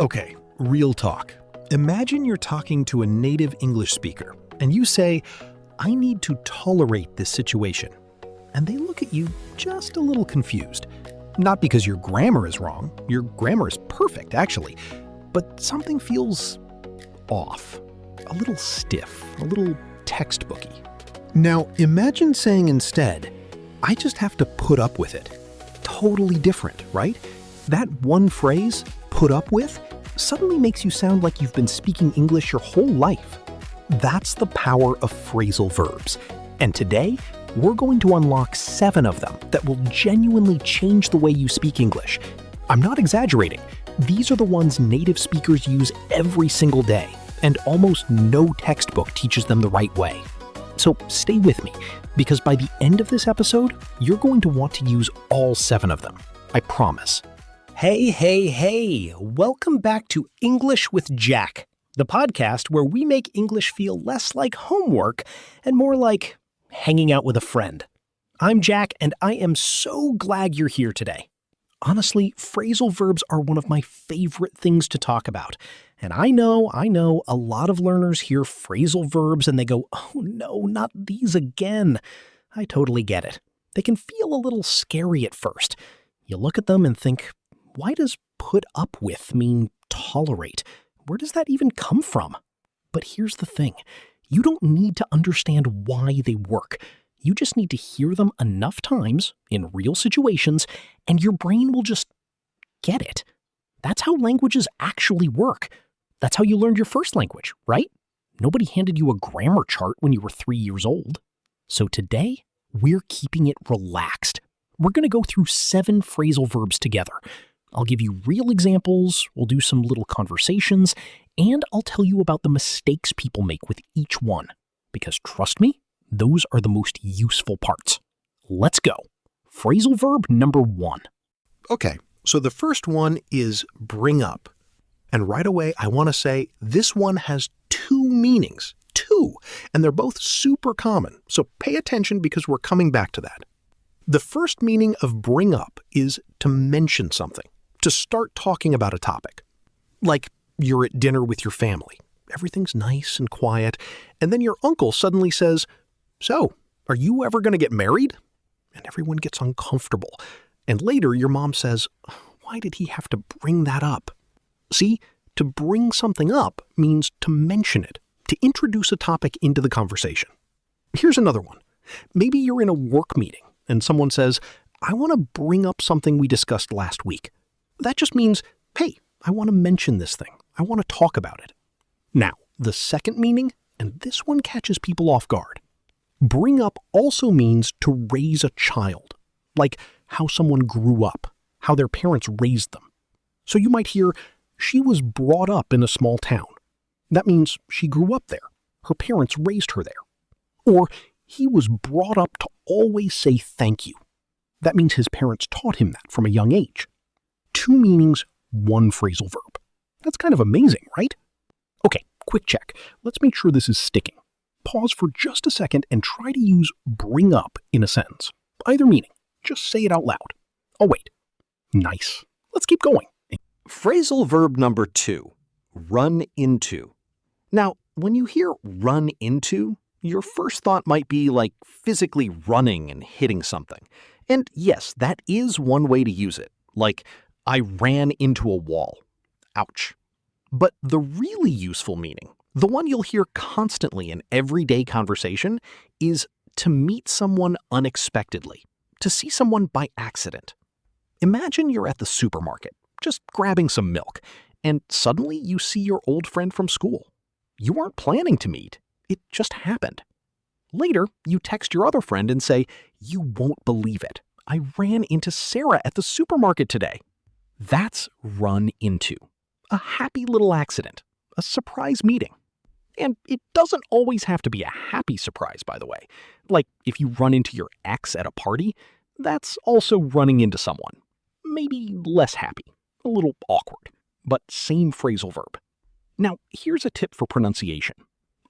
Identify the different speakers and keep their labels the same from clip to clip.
Speaker 1: Okay, real talk. Imagine you're talking to a native English speaker, and you say, "I need to tolerate this situation." And they look at you just a little confused. Not because your grammar is wrong. Your grammar is perfect, actually. But something feels off. A little stiff, a little textbooky. Now, imagine saying instead, "I just have to put up with it." Totally different, right? That one phrase, "put up with," suddenly makes you sound like you've been speaking English your whole life. That's the power of phrasal verbs. And today, we're going to unlock 7 of them that will genuinely change the way you speak English. I'm not exaggerating. These are the ones native speakers use every single day, and almost no textbook teaches them the right way. So stay with me, because by the end of this episode, you're going to want to use all 7 of them. I promise. Hey! Welcome back to English with Jack, the podcast where we make English feel less like homework and more like hanging out with a friend. I'm Jack, and I am so glad you're here today. Honestly, phrasal verbs are one of my favorite things to talk about. And I know, a lot of learners hear phrasal verbs and they go, "Oh no, not these again." I totally get it. They can feel a little scary at first. You look at them and think, why does put up with mean tolerate? Where does that even come from? But here's the thing. You don't need to understand why they work. You just need to hear them enough times in real situations, and your brain will just get it. That's how languages actually work. That's how you learned your first language, right? Nobody handed you a grammar chart when you were 3 years old. So today, we're keeping it relaxed. We're going to go through 7 phrasal verbs together. I'll give you real examples, we'll do some little conversations, and I'll tell you about the mistakes people make with each one. Because trust me, those are the most useful parts. Let's go. Phrasal verb number 1. Okay, so the first one is bring up. And right away, I want to say this one has 2 meanings. 2. And they're both super common. So pay attention because we're coming back to that. The first meaning of bring up is to mention something, to start talking about a topic. Like you're at dinner with your family. Everything's nice and quiet. And then your uncle suddenly says, "So, are you ever going to get married?" And everyone gets uncomfortable. And later your mom says, "Why did he have to bring that up?" See, to bring something up means to mention it, to introduce a topic into the conversation. Here's another one. Maybe you're in a work meeting and someone says, "I want to bring up something we discussed last week." That just means, hey, I want to mention this thing. I want to talk about it. Now, the second meaning, and this one catches people off guard. Bring up also means to raise a child, like how someone grew up, how their parents raised them. So you might hear, "She was brought up in a small town." That means she grew up there. Her parents raised her there. Or he was brought up to always say thank you. That means his parents taught him that from a young age. 2 meanings, 1 phrasal verb. That's kind of amazing, right? Okay, quick check. Let's make sure this is sticking. Pause for just a second and try to use bring up in a sentence. Either meaning. Just say it out loud. Oh, wait. Nice. Let's keep going.
Speaker 2: Phrasal verb number 2, run into. Now, when you hear run into, your first thought might be like physically running and hitting something. And yes, that is one way to use it. Like, I ran into a wall. Ouch. But the really useful meaning, the one you'll hear constantly in everyday conversation, is to meet someone unexpectedly, to see someone by accident. Imagine you're at the supermarket, just grabbing some milk, and suddenly you see your old friend from school. You weren't planning to meet. It just happened. Later, you text your other friend and say, "You won't believe it. I ran into Sarah at the supermarket today." That's run into. A happy little accident. A surprise meeting. And it doesn't always have to be a happy surprise, by the way. Like if you run into your ex at a party, that's also running into someone. Maybe less happy. A little awkward. But same phrasal verb. Now, here's a tip for pronunciation.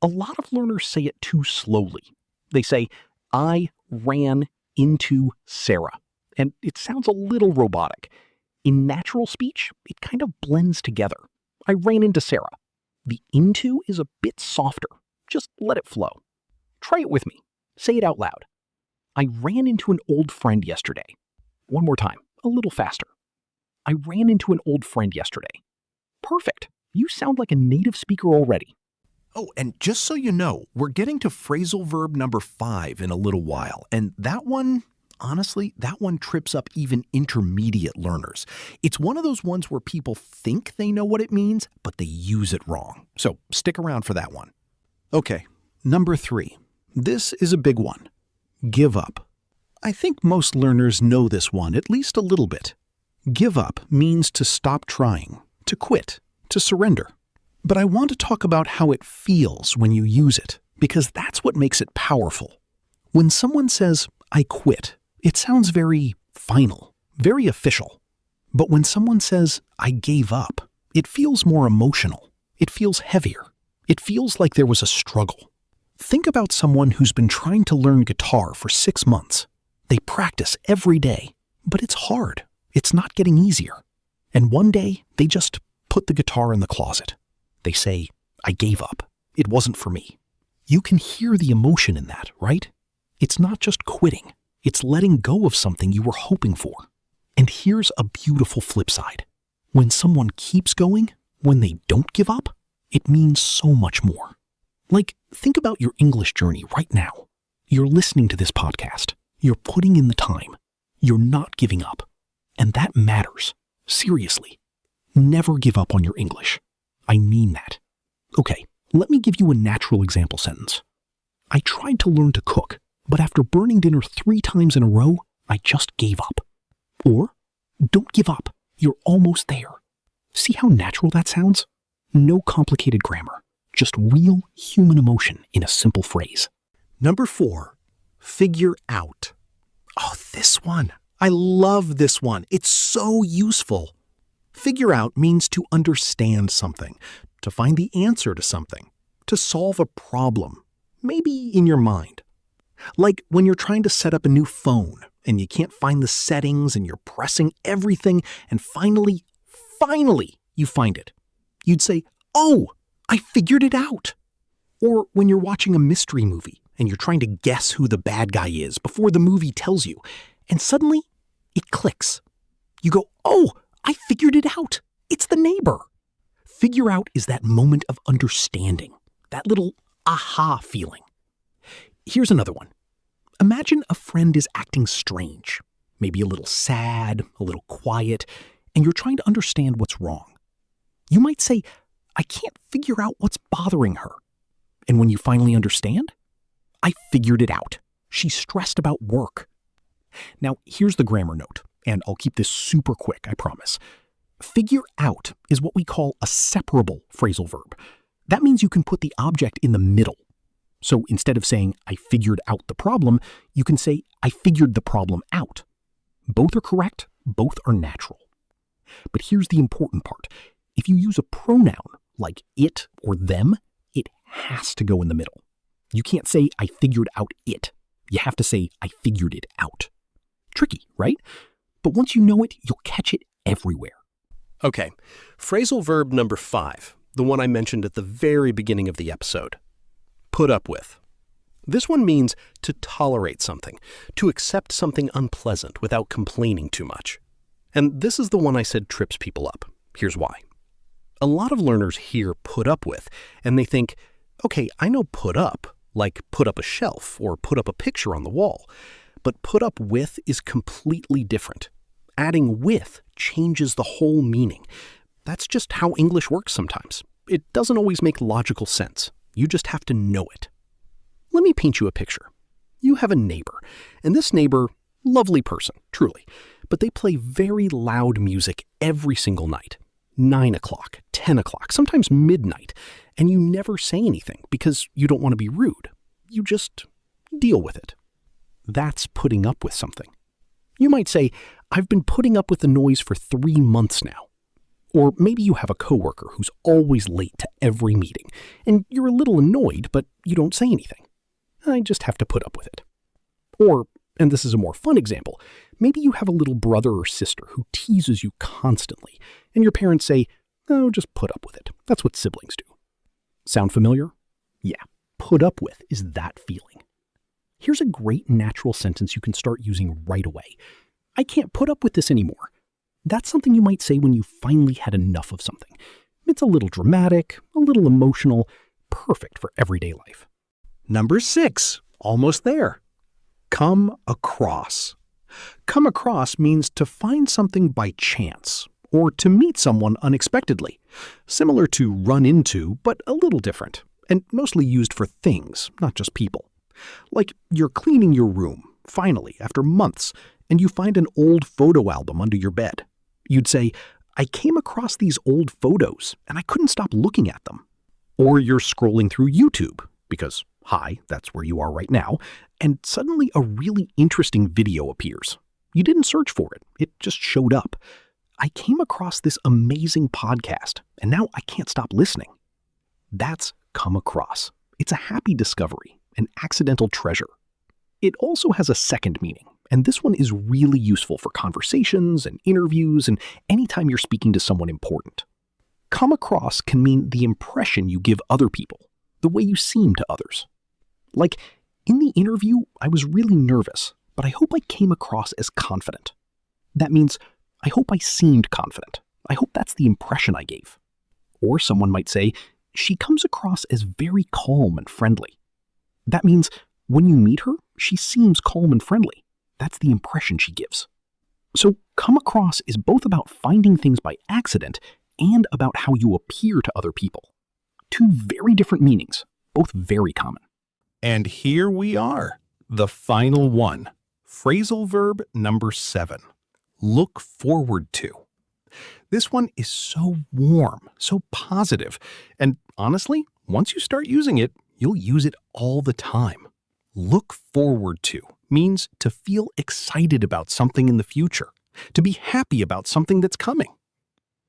Speaker 2: A lot of learners say it too slowly. They say, "I ran into Sarah." And it sounds a little robotic. In natural speech, it kind of blends together. I ran into Sarah. The into is a bit softer. Just let it flow. Try it with me. Say it out loud. I ran into an old friend yesterday. One more time, a little faster. I ran into an old friend yesterday. Perfect. You sound like a native speaker already.
Speaker 1: Oh, and just so you know, we're getting to phrasal verb number 5 in a little while. And that one, honestly, that one trips up even intermediate learners. It's one of those ones where people think they know what it means, but they use it wrong. So stick around for that one. Okay, number 3. This is a big one. Give up. I think most learners know this one at least a little bit. Give up means to stop trying, to quit, to surrender. But I want to talk about how it feels when you use it, because that's what makes it powerful. When someone says, I quit, it sounds very final, very official. But when someone says, I gave up, it feels more emotional. It feels heavier. It feels like there was a struggle. Think about someone who's been trying to learn guitar for 6 months. They practice every day, but it's hard. It's not getting easier. And one day, they just put the guitar in the closet. They say, I gave up. It wasn't for me. You can hear the emotion in that, right? It's not just quitting. It's letting go of something you were hoping for. And here's a beautiful flip side. When someone keeps going, when they don't give up, it means so much more. Like, think about your English journey right now. You're listening to this podcast. You're putting in the time. You're not giving up. And that matters. Seriously. Never give up on your English. I mean that. Okay, let me give you a natural example sentence. I tried to learn to cook, but after burning dinner 3 times in a row, I just gave up. Or, don't give up. You're almost there. See how natural that sounds? No complicated grammar. Just real human emotion in a simple phrase. Number 4, figure out. Oh, this one. I love this one. It's so useful. Figure out means to understand something, to find the answer to something, to solve a problem, maybe in your mind. Like when you're trying to set up a new phone and you can't find the settings and you're pressing everything and finally you find it. You'd say, oh, I figured it out. Or when you're watching a mystery movie and you're trying to guess who the bad guy is before the movie tells you, and suddenly it clicks. You go, oh, I figured it out. It's the neighbor. Figure out is that moment of understanding, that little aha feeling. Here's another one. Imagine a friend is acting strange, maybe a little sad, a little quiet, and you're trying to understand what's wrong. You might say, I can't figure out what's bothering her. And when you finally understand, I figured it out. She's stressed about work. Now, here's the grammar note, and I'll keep this super quick, I promise. Figure out is what we call a separable phrasal verb. That means you can put the object in the middle. So instead of saying, I figured out the problem, you can say, I figured the problem out. Both are correct, both are natural. But here's the important part. If you use a pronoun like it or them, it has to go in the middle. You can't say, I figured out it. You have to say, I figured it out. Tricky, right? But once you know it, you'll catch it everywhere.
Speaker 2: Okay, phrasal verb number 5, the one I mentioned at the very beginning of the episode. Put up with. This one means to tolerate something, to accept something unpleasant without complaining too much. And this is the one I said trips people up. Here's why. A lot of learners hear put up with, and they think, okay, I know put up, like put up a shelf or put up a picture on the wall. But put up with is completely different. Adding with changes the whole meaning. That's just how English works sometimes. It doesn't always make logical sense. You just have to know it. Let me paint you a picture. You have a neighbor, and this neighbor, lovely person, truly, but they play very loud music every single night. 9 o'clock, 10 o'clock, sometimes midnight, and you never say anything because you don't want to be rude. You just deal with it. That's putting up with something. You might say, I've been putting up with the noise for 3 months now. Or maybe you have a coworker who's always late to every meeting, and you're a little annoyed, but you don't say anything. I just have to put up with it. Or, and this is a more fun example, maybe you have a little brother or sister who teases you constantly, and your parents say,
Speaker 1: No, just put up with it. That's what siblings do. Sound familiar? Yeah, put up with is that feeling. Here's a great natural sentence you can start using right away. I can't put up with this anymore. That's something you might say when you finally had enough of something. It's a little dramatic, a little emotional, perfect for everyday life.
Speaker 2: Number 6, almost there. Come across. Come across means to find something by chance, or to meet someone unexpectedly. Similar to run into, but a little different, and mostly used for things, not just people. Like you're cleaning your room, finally, after months, and you find an old photo album under your bed. You'd say, I came across these old photos, and I couldn't stop looking at them. Or you're scrolling through YouTube, because, hi, that's where you are right now, and suddenly a really interesting video appears. You didn't search for it, it just showed up. I came across this amazing podcast, and now I can't stop listening. That's come across. It's a happy discovery, an accidental treasure. It also has a second meaning, and this one is really useful for conversations and interviews and anytime you're speaking to someone important. Come across can mean the impression you give other people, the way you seem to others. Like, in the interview, I was really nervous, but I hope I came across as confident. That means, I hope I seemed confident. I hope that's the impression I gave. Or someone might say, she comes across as very calm and friendly. That means, when you meet her, she seems calm and friendly. That's the impression she gives. So, come across is both about finding things by accident and about how you appear to other people. Two very different meanings, both very common.
Speaker 1: And here we are, the final one. Phrasal verb number 7. Look forward to. This one is so warm, so positive, and honestly, once you start using it, you'll use it all the time. Look forward to means to feel excited about something in the future, to be happy about something that's coming.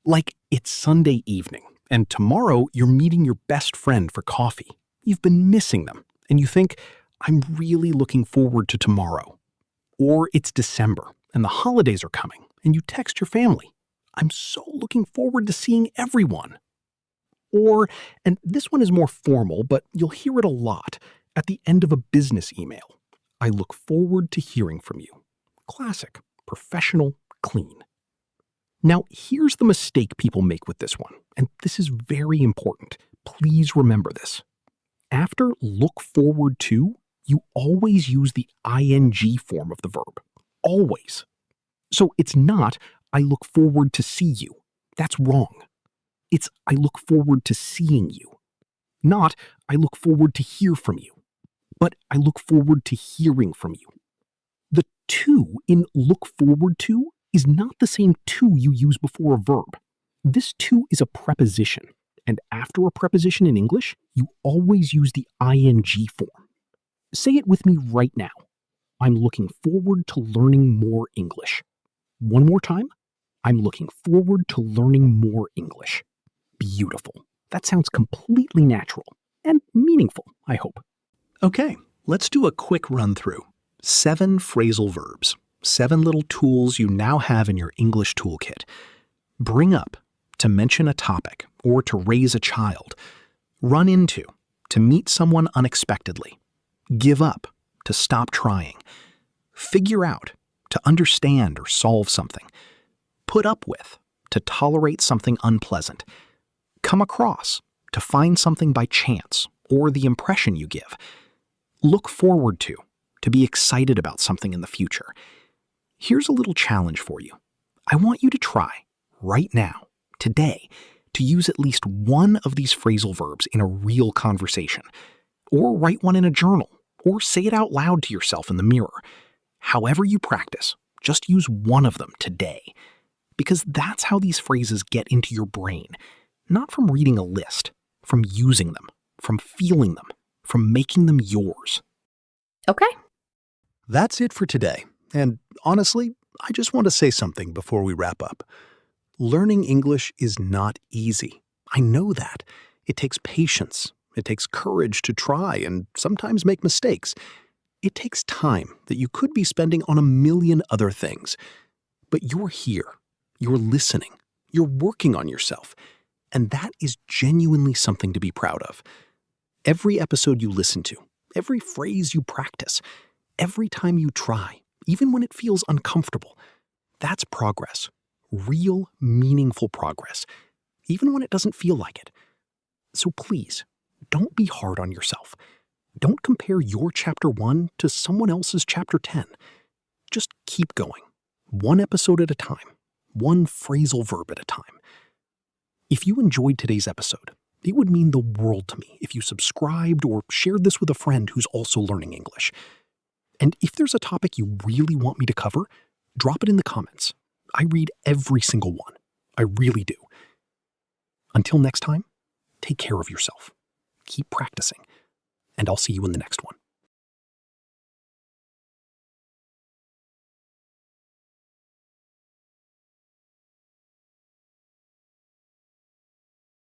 Speaker 1: Like it's Sunday evening, and tomorrow you're meeting your best friend for coffee. You've been missing them, and you think, I'm really looking forward to tomorrow. Or it's December, and the holidays are coming, and you text your family, I'm so looking forward to seeing everyone. Or, and this one is more formal, but you'll hear it a lot, at the end of a business email. I look forward to hearing from you. Classic, professional, clean. Now, here's the mistake people make with this one, and this is very important. Please remember this. After look forward to, you always use the ing form of the verb. Always. So it's not, I look forward to see you. That's wrong. It's, I look forward to seeing you. Not, I look forward to hear from you. But I look forward to hearing from you. The to in look forward to is not the same to you use before a verb. This to is a preposition, and after a preposition in English, you always use the ing form. Say it with me right now. I'm looking forward to learning more English. One more time. I'm looking forward to learning more English. Beautiful. That sounds completely natural and meaningful, I hope. Okay, let's do a quick run through. 7 phrasal verbs. 7 little tools you now have in your English toolkit. Bring up, to mention a topic or to raise a child. Run into, to meet someone unexpectedly. Give up, to stop trying. Figure out, to understand or solve something. Put up with, to tolerate something unpleasant. Come across, to find something by chance or the impression you give. Look forward to be excited about something in the future. Here's a little challenge for you. I want you to try, right now, today, to use at least one of these phrasal verbs in a real conversation, or write one in a journal, or say it out loud to yourself in the mirror. However you practice, just use one of them today, because that's how these phrases get into your brain, not from reading a list, from using them, from feeling them, from making them yours.
Speaker 3: Okay.
Speaker 1: That's it for today. And honestly, I just want to say something before we wrap up. Learning English is not easy. I know that. It takes patience. It takes courage to try and sometimes make mistakes. It takes time that you could be spending on a million other things. But you're here. You're listening. You're working on yourself. And that is genuinely something to be proud of. Every episode you listen to, every phrase you practice, every time you try, even when it feels uncomfortable, that's progress. Real, meaningful progress, even when it doesn't feel like it. So please, don't be hard on yourself. Don't compare your chapter 1 to someone else's chapter 10. Just keep going, one episode at a time, one phrasal verb at a time. If you enjoyed today's episode, it would mean the world to me if you subscribed or shared this with a friend who's also learning English. And if there's a topic you really want me to cover, drop it in the comments. I read every single one. I really do. Until next time, take care of yourself. Keep practicing. And I'll see you in the next one.